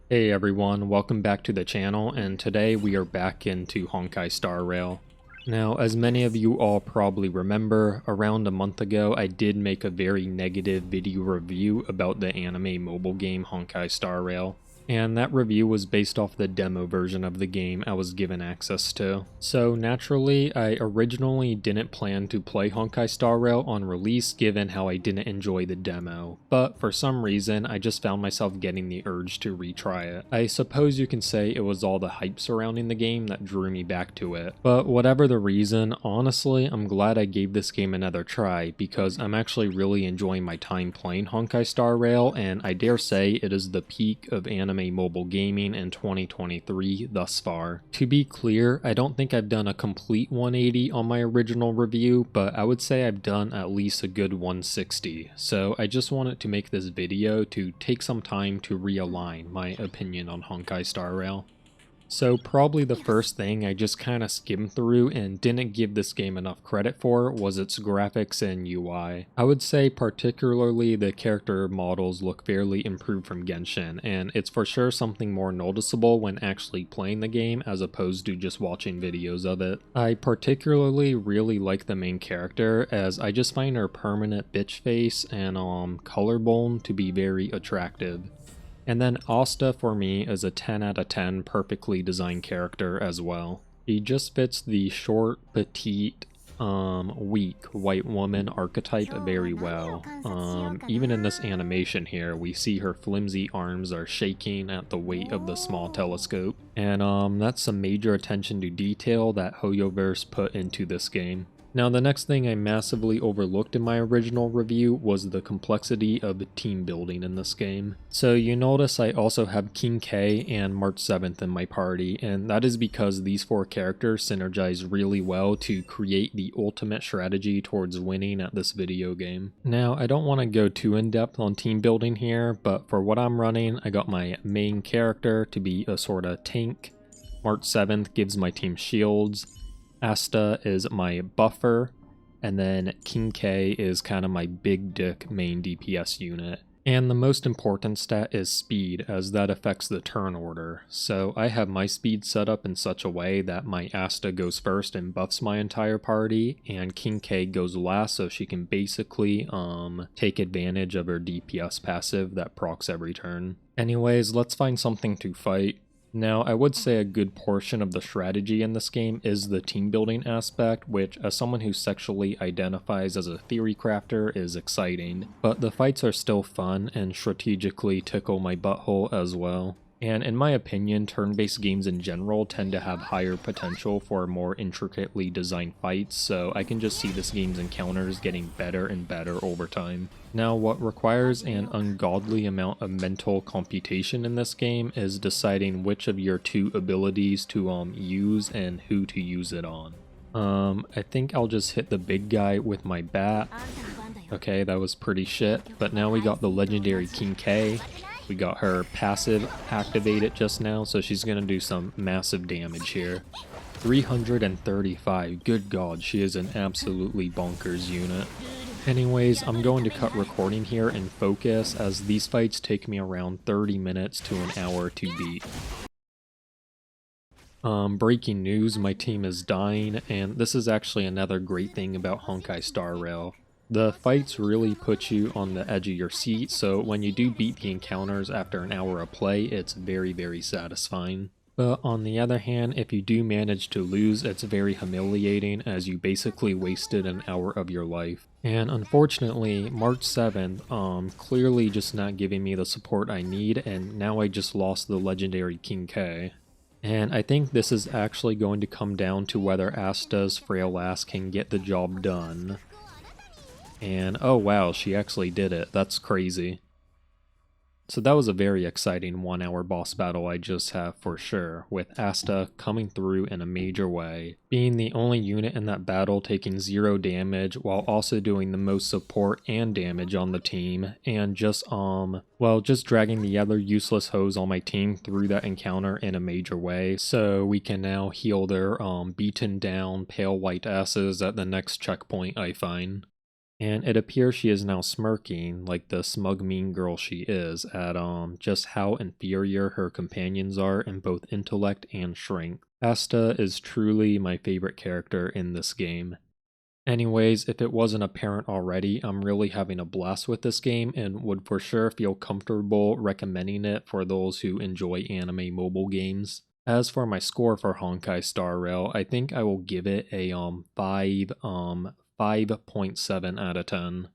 Hey everyone, welcome back to the channel, and today we are back into Honkai Star Rail. Now, as many of you all probably remember, around a month ago I did make a very negative video review about the anime mobile game Honkai Star Rail. And that review was based off the demo version of the game I was given access to. So naturally, I originally didn't plan to play Honkai Star Rail on release given how I didn't enjoy the demo, but for some reason I just found myself getting the urge to retry it. I suppose you can say it was all the hype surrounding the game that drew me back to it, but whatever the reason, honestly I'm glad I gave this game another try because I'm actually really enjoying my time playing Honkai Star Rail, and I dare say it is the peak of anime mobile gaming in 2023 thus far. To be clear, I don't think I've done a complete 180 on my original review, but I would say I've done at least a good 160, so I just wanted to make this video to take some time to realign my opinion on Honkai Star Rail. So probably the first thing I just kind of skimmed through and didn't give this game enough credit for was its graphics and UI. I would say particularly the character models look fairly improved from Genshin, and it's for sure something more noticeable when actually playing the game as opposed to just watching videos of it. I particularly really like the main character, as I just find her permanent bitch face and collarbone to be very attractive. And then Asta for me is a 10 out of 10 perfectly designed character as well. She just fits the short, petite, weak white woman archetype very well. Even in this animation here, we see her flimsy arms are shaking at the weight of the small telescope. And that's some major attention to detail that Hoyoverse put into this game. Now, the next thing I massively overlooked in my original review was the complexity of team building in this game. So you notice I also have King K and March 7th in my party, and that is because these four characters synergize really well to create the ultimate strategy towards winning at this video game. Now, I don't want to go too in-depth on team building here, but for what I'm running, I got my main character to be a sorta tank. March 7th gives my team shields. Asta is my buffer, and then King K is kind of my big dick main DPS unit. And the most important stat is speed, as that affects the turn order. So I have my speed set up in such a way that my Asta goes first and buffs my entire party, and King K goes last so she can basically take advantage of her DPS passive that procs every turn. Anyways, let's find something to fight. Now, I would say a good portion of the strategy in this game is the team building aspect, which as someone who sexually identifies as a theory crafter is exciting, but the fights are still fun and strategically tickle my butthole as well. And in my opinion, turn-based games in general tend to have higher potential for more intricately designed fights, so I can just see this game's encounters getting better and better over time. Now, what requires an ungodly amount of mental computation in this game is deciding which of your two abilities to use and who to use it on. I think I'll just hit the big guy with my bat. Okay, that was pretty shit, but now we got the legendary King K. We got her passive activated just now, so she's going to do some massive damage here. 335, good god, she is an absolutely bonkers unit. Anyways, I'm going to cut recording here and focus, as these fights take me around 30 minutes to an hour to beat. Breaking news, my team is dying, and this is actually another great thing about Honkai Star Rail. The fights really put you on the edge of your seat, so when you do beat the encounters after an hour of play, it's very satisfying. But on the other hand, if you do manage to lose, it's very humiliating, as you basically wasted an hour of your life. And unfortunately, March 7th, clearly just not giving me the support I need, and now I just lost the legendary King K. And I think this is actually going to come down to whether Asta's frail ass can get the job done. And oh wow, she actually did it. That's crazy. So that was a very exciting 1 hour boss battle I just have for sure, with Asta coming through in a major way, being the only unit in that battle taking 0 damage while also doing the most support and damage on the team, and just dragging the other useless hoes on my team through that encounter in a major way, so we can now heal their beaten down pale white asses at the next checkpoint I find. And it appears she is now smirking, like the smug mean girl she is, at just how inferior her companions are in both intellect and strength. Asta is truly my favorite character in this game. Anyways, if it wasn't apparent already, I'm really having a blast with this game and would for sure feel comfortable recommending it for those who enjoy anime mobile games. As for my score for Honkai Star Rail, I think I will give it a 5.7 out of 10.